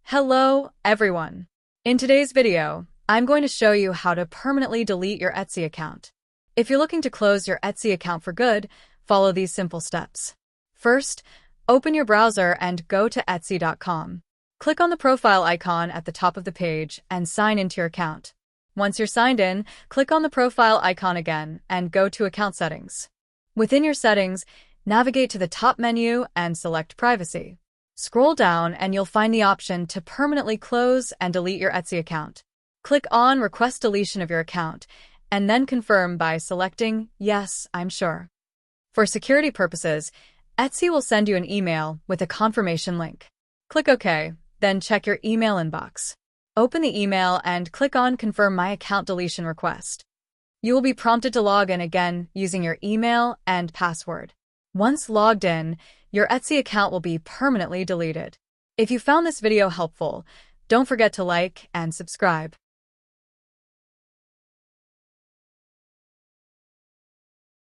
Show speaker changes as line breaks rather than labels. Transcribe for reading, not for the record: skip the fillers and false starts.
Hello, everyone. In today's video, I'm going to show you how to permanently delete your Etsy account. If you're looking to close your Etsy account for good, follow these simple steps. First, open your browser and go to Etsy.com. Click on the profile icon at the top of the page and sign into your account. Once you're signed in, click on the profile icon again and go to Account Settings. Within your settings, navigate to the top menu and select Privacy. Scroll down and you'll find the option to permanently close and delete your Etsy account. Click on Request Deletion of your account and then confirm by selecting Yes, I'm sure. For security purposes, Etsy will send you an email with a confirmation link. Click OK, then check your email inbox. Open the email and click on Confirm My Account Deletion Request. You will be prompted to log in again using your email and password. Once logged in, your Etsy account will be permanently deleted. If you found this video helpful, don't forget to like and subscribe.